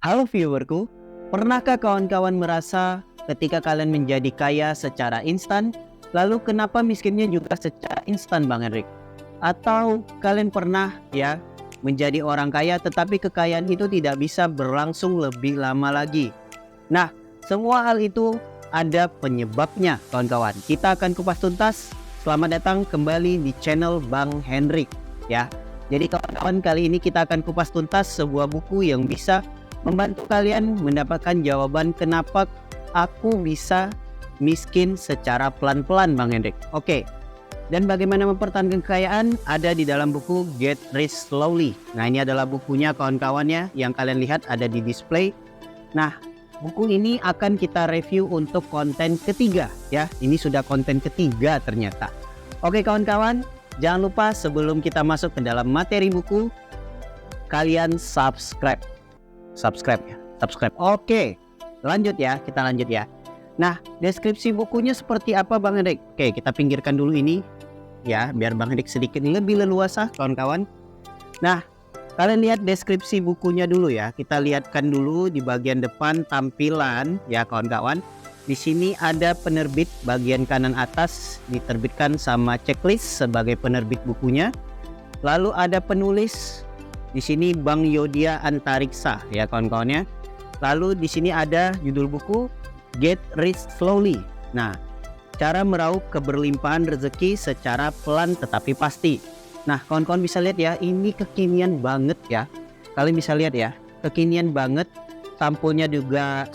Halo viewerku, pernahkah kawan-kawan merasa ketika kalian menjadi kaya secara instan, lalu kenapa miskinnya juga secara instan Bang Henrik? Atau kalian pernah menjadi orang kaya tetapi kekayaan itu tidak bisa berlangsung lebih lama lagi? Nah, semua hal itu ada penyebabnya kawan-kawan. Kita akan kupas tuntas. Selamat datang kembali di channel Bang Henrik ya. Jadi kawan-kawan, kali ini kita akan kupas tuntas sebuah buku yang bisa membantu kalian mendapatkan jawaban kenapa aku bisa miskin secara pelan-pelan Bang Hendrik. Oke. Dan bagaimana mempertahankan kekayaan ada di dalam buku Get Rich Slowly. Nah, ini adalah bukunya kawan-kawannya yang kalian lihat ada di display. Nah, buku ini akan kita review untuk konten ketiga ya. Ini sudah konten ketiga ternyata. Oke kawan-kawan, jangan lupa sebelum kita masuk ke dalam materi buku, kalian subscribe ya, subscribe. Oke, kita lanjut ya. Nah, deskripsi bukunya seperti apa Bang Hendrik? Oke, kita pinggirkan dulu ini ya, biar Bang Hendrik sedikit lebih leluasa kawan-kawan. Nah, kalian lihat deskripsi bukunya dulu ya. Kita lihatkan dulu di bagian depan tampilan ya kawan-kawan. Di sini ada penerbit bagian kanan atas, diterbitkan sama checklist sebagai penerbit bukunya. Lalu ada penulis. Di sini Bang Yodya Antariksa ya kawan-kawannya. Lalu di sini ada judul buku Get Rich Slowly. Nah, cara meraup keberlimpahan rezeki secara pelan tetapi pasti. Nah, kawan-kawan bisa lihat ya, ini kekinian banget ya. Kalian bisa lihat ya, kekinian banget. Sampulnya juga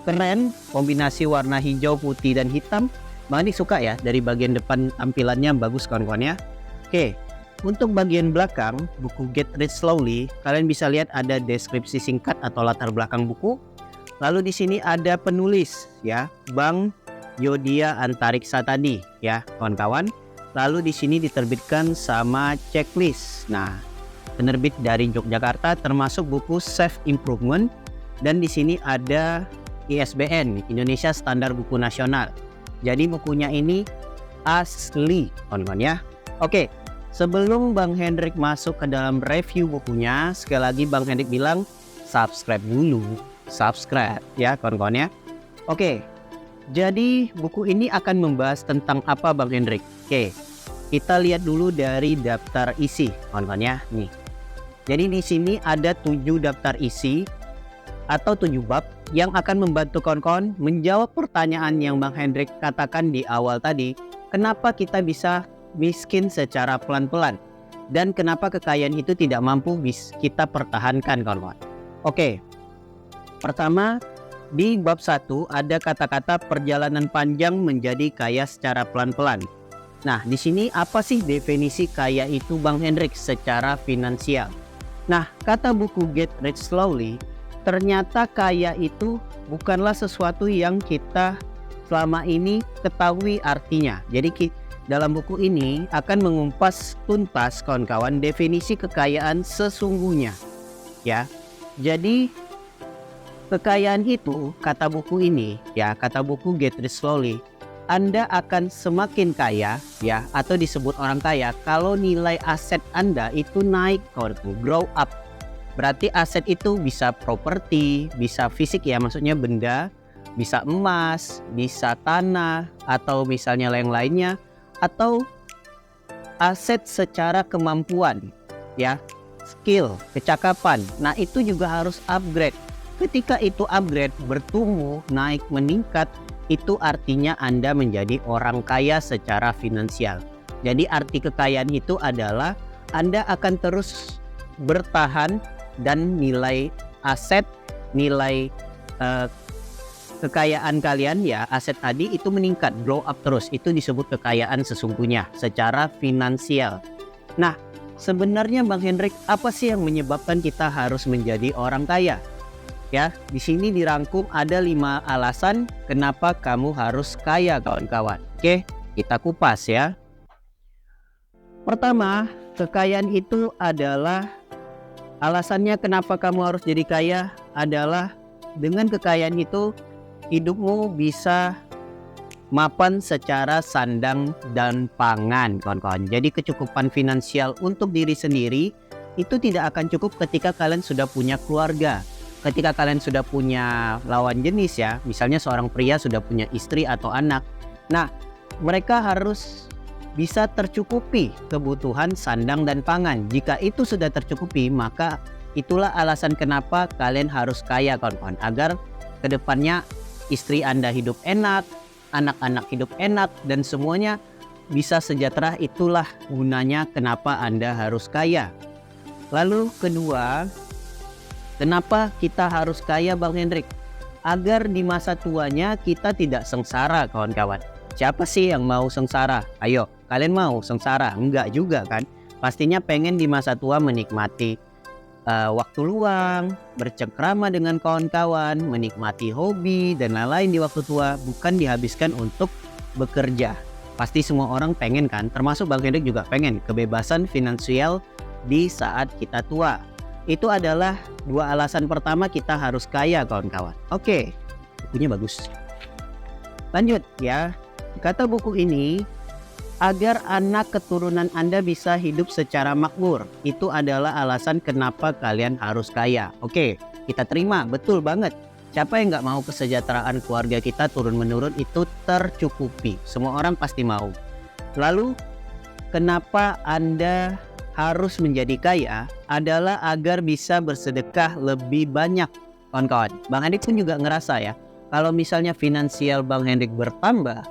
keren, kombinasi warna hijau, putih dan hitam. Bang Andi suka ya, dari bagian depan tampilannya bagus kawan-kawan ya. Oke. Untuk bagian belakang buku Get Rich Slowly, kalian bisa lihat ada deskripsi singkat atau latar belakang buku. Lalu di sini ada penulis ya, Bang Yodya Antariksa tadi ya, kawan-kawan. Lalu di sini diterbitkan sama checklist. Nah, penerbit dari Yogyakarta termasuk buku Self Improvement, dan di sini ada ISBN, Indonesia Standar Buku Nasional. Jadi bukunya ini asli, kawan-kawan ya. Oke. Sebelum Bang Hendrik masuk ke dalam review bukunya, sekali lagi Bang Hendrik bilang subscribe dulu, subscribe ya kawan-kawan ya. Oke, jadi buku ini akan membahas tentang apa Bang Hendrik? Oke, kita lihat dulu dari daftar isi kawan-kawan ya. Nih, jadi di sini ada 7 daftar isi atau 7 bab yang akan membantu kawan-kawan menjawab pertanyaan yang Bang Hendrik katakan di awal tadi. Kenapa kita bisa miskin secara pelan-pelan, dan kenapa kekayaan itu tidak mampu kita pertahankan kawan-kawan. Oke, pertama di bab 1 ada kata-kata perjalanan panjang menjadi kaya secara pelan-pelan. Nah, di sini apa sih definisi kaya itu Bang Hendrik secara finansial? Nah, kata buku Get Rich Slowly, ternyata kaya itu bukanlah sesuatu yang kita selama ini ketahui artinya. Jadi dalam buku ini akan mengupas tuntas kawan-kawan definisi kekayaan sesungguhnya ya. Jadi kekayaan itu, kata buku ini ya, kata buku Get Rich Slowly, Anda akan semakin kaya ya, atau disebut orang kaya kalau nilai aset Anda itu naik kawan-kawan, grow up. Berarti aset itu bisa properti, bisa fisik ya, maksudnya benda, bisa emas, bisa tanah, atau misalnya yang lainnya, atau aset secara kemampuan ya, skill, kecakapan. Nah, itu juga harus upgrade. Ketika itu upgrade, bertumbuh, naik, meningkat, itu artinya Anda menjadi orang kaya secara finansial. Jadi arti kekayaan itu adalah Anda akan terus bertahan dan nilai aset, nilai kekayaan kalian ya, aset tadi itu meningkat, grow up terus. Itu disebut kekayaan sesungguhnya secara finansial. Nah, sebenarnya Bang Hendrik, apa sih yang menyebabkan kita harus menjadi orang kaya? Ya, di sini dirangkum ada 5 alasan kenapa kamu harus kaya kawan-kawan. Oke, kita kupas ya. Pertama, kekayaan itu adalah alasannya kenapa kamu harus jadi kaya adalah dengan kekayaan itu hidupmu bisa mapan secara sandang dan pangan kawan-kawan. Jadi kecukupan finansial untuk diri sendiri itu tidak akan cukup ketika kalian sudah punya keluarga. ketika kalian sudah punya lawan jenis ya, misalnya seorang pria sudah punya istri atau anak, nah mereka harus bisa tercukupi kebutuhan sandang dan pangan. Jika itu sudah tercukupi, maka itulah alasan kenapa kalian harus kaya kawan-kawan, agar kedepannya istri Anda hidup enak, anak-anak hidup enak, dan semuanya bisa sejahtera. Itulah gunanya kenapa Anda harus kaya. Lalu kedua, kenapa kita harus kaya Bang Hendrik? Agar di masa tuanya kita tidak sengsara kawan-kawan. Siapa sih yang mau sengsara? Ayo, kalian mau sengsara? Enggak juga kan? Pastinya pengen di masa tua menikmati waktu luang, bercengkrama dengan kawan-kawan, menikmati hobi dan lain-lain di waktu tua, bukan dihabiskan untuk bekerja. Pasti semua orang pengen kan, termasuk Bang Hendrik juga pengen kebebasan finansial di saat kita tua. Itu adalah dua alasan pertama kita harus kaya kawan-kawan. Oke, bukunya bagus. Lanjut ya, kata buku ini, agar anak keturunan Anda bisa hidup secara makmur. Itu adalah alasan kenapa kalian harus kaya. Oke, kita terima, betul banget. Siapa yang nggak mau kesejahteraan keluarga kita turun-menurun itu tercukupi? Semua orang pasti mau. Lalu, kenapa Anda harus menjadi kaya? Adalah agar bisa bersedekah lebih banyak, kawan-kawan. Bang Hendrik pun juga ngerasa ya, kalau misalnya finansial Bang Hendrik bertambah,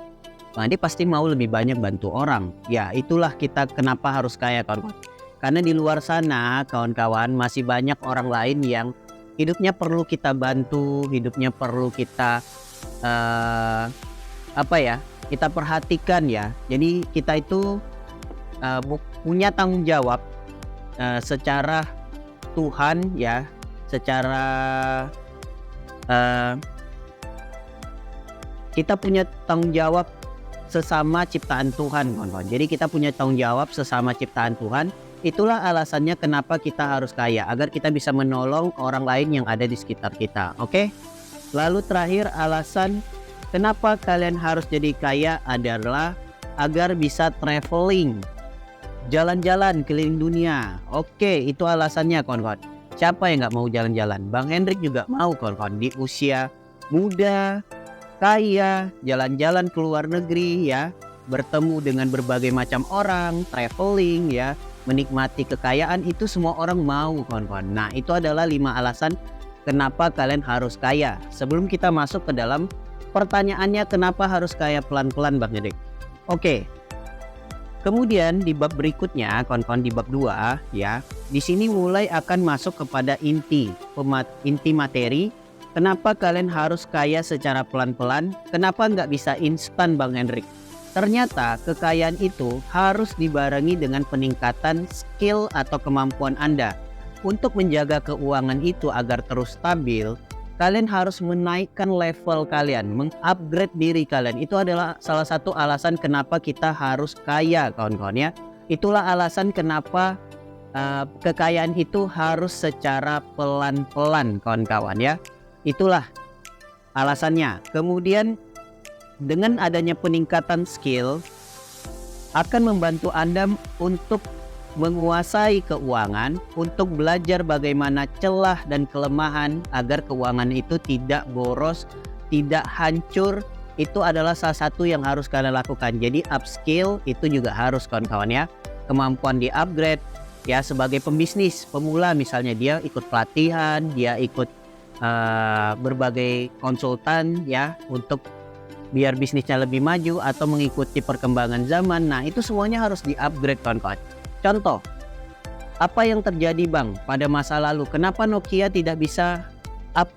Bang Hendrik pasti mau lebih banyak bantu orang. Ya, itulah kita kenapa harus kaya, kawan-kawan. Karena di luar sana, kawan-kawan, masih banyak orang lain yang hidupnya perlu kita bantu, hidupnya perlu kita kita perhatikan ya. Jadi kita itu punya tanggung jawab secara Tuhan ya, secara kita punya tanggung jawab sesama ciptaan Tuhan, kawan-kawan. Jadi kita punya tanggung jawab sesama ciptaan Tuhan. Itulah alasannya kenapa kita harus kaya, agar kita bisa menolong orang lain yang ada di sekitar kita. Oke? Lalu terakhir, alasan kenapa kalian harus jadi kaya adalah agar bisa traveling, jalan-jalan keliling dunia. Oke, itu alasannya, kawan-kawan. Siapa yang nggak mau jalan-jalan? Bang Hendrik juga mau, kawan-kawan. Di usia muda, kaya, jalan-jalan ke luar negeri ya, bertemu dengan berbagai macam orang, traveling ya, menikmati kekayaan, itu semua orang mau, kawan-kawan. Nah, itu adalah 5 alasan kenapa kalian harus kaya. Sebelum kita masuk ke dalam pertanyaannya, kenapa harus kaya, pelan-pelan Bang Hendrik. Oke. Kemudian di bab berikutnya, kawan-kawan, di bab 2 ya, di sini mulai akan masuk kepada inti materi. Kenapa kalian harus kaya secara pelan-pelan? Kenapa nggak bisa instan Bang Hendrik? Ternyata kekayaan itu harus dibarengi dengan peningkatan skill atau kemampuan Anda. Untuk menjaga keuangan itu agar terus stabil, kalian harus menaikkan level kalian, mengupgrade diri kalian. Itu adalah salah satu alasan kenapa kita harus kaya, kawan-kawan ya. Itulah alasan kenapa kekayaan itu harus secara pelan-pelan, kawan-kawan ya. Itulah alasannya. Kemudian dengan adanya peningkatan skill akan membantu Anda untuk menguasai keuangan, untuk belajar bagaimana celah dan kelemahan agar keuangan itu tidak boros, tidak hancur. Itu adalah salah satu yang harus kalian lakukan. Jadi upskill itu juga harus, kawan-kawan ya. Kemampuan di upgrade ya, sebagai pembisnis pemula misalnya, dia ikut pelatihan, dia ikut berbagai konsultan ya, untuk biar bisnisnya lebih maju atau mengikuti perkembangan zaman. Nah, itu semuanya harus di-upgrade, kawan-kawan. Contoh, apa yang terjadi Bang pada masa lalu? Kenapa Nokia tidak bisa up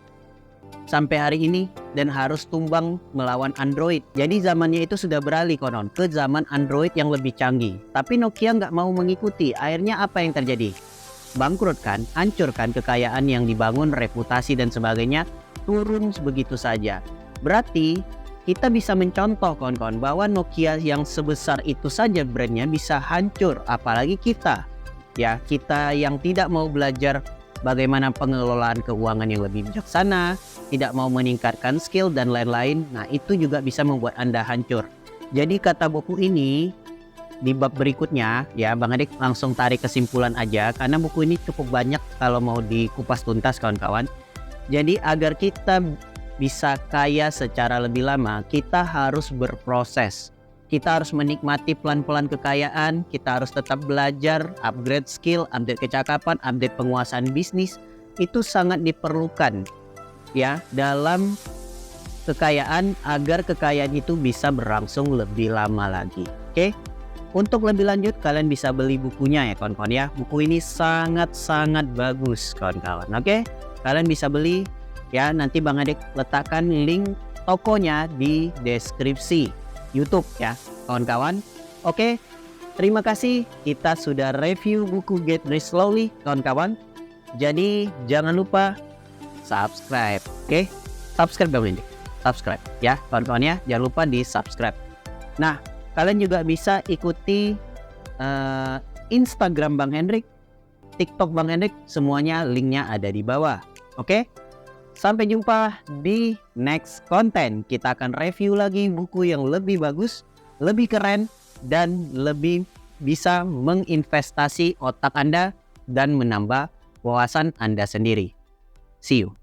sampai hari ini dan harus tumbang melawan Android? Jadi zamannya itu sudah beralih, kawan, ke zaman Android yang lebih canggih. Tapi Nokia nggak mau mengikuti. Akhirnya apa yang terjadi? Bangkrut kan, hancur kan kekayaan yang dibangun, reputasi dan sebagainya turun begitu saja. Berarti kita bisa mencontoh, kawan-kawan, bahwa Nokia yang sebesar itu saja brandnya bisa hancur, apalagi kita ya, kita yang tidak mau belajar bagaimana pengelolaan keuangan yang lebih bijaksana, tidak mau meningkatkan skill dan lain-lain. Nah, itu juga bisa membuat Anda hancur. Jadi kata buku ini di bab berikutnya ya, Bang Adik langsung tarik kesimpulan aja, karena buku ini cukup banyak kalau mau dikupas tuntas, kawan-kawan. Jadi agar kita bisa kaya secara lebih lama, kita harus berproses. Kita harus menikmati pelan-pelan kekayaan, kita harus tetap belajar, upgrade skill, update kecakapan, update penguasaan bisnis. Itu sangat diperlukan ya dalam kekayaan agar kekayaan itu bisa berlangsung lebih lama lagi. Oke. Untuk lebih lanjut kalian bisa beli bukunya ya kawan-kawan ya. Buku ini sangat-sangat bagus kawan-kawan. Oke. Kalian bisa beli ya, nanti Bang Adek letakkan link tokonya di deskripsi YouTube ya kawan-kawan. Oke. Terima kasih, kita sudah review buku Get Rich Slowly kawan-kawan. Jadi jangan lupa subscribe. Oke. Subscribe Bang Adek. Subscribe ya kawan-kawan ya, jangan lupa di subscribe. Nah, kalian juga bisa ikuti Instagram Bang Hendrik, TikTok Bang Hendrik, semuanya linknya ada di bawah. Oke, sampai jumpa di next konten. Kita akan review lagi buku yang lebih bagus, lebih keren, dan lebih bisa menginvestasi otak Anda dan menambah wawasan Anda sendiri. See you.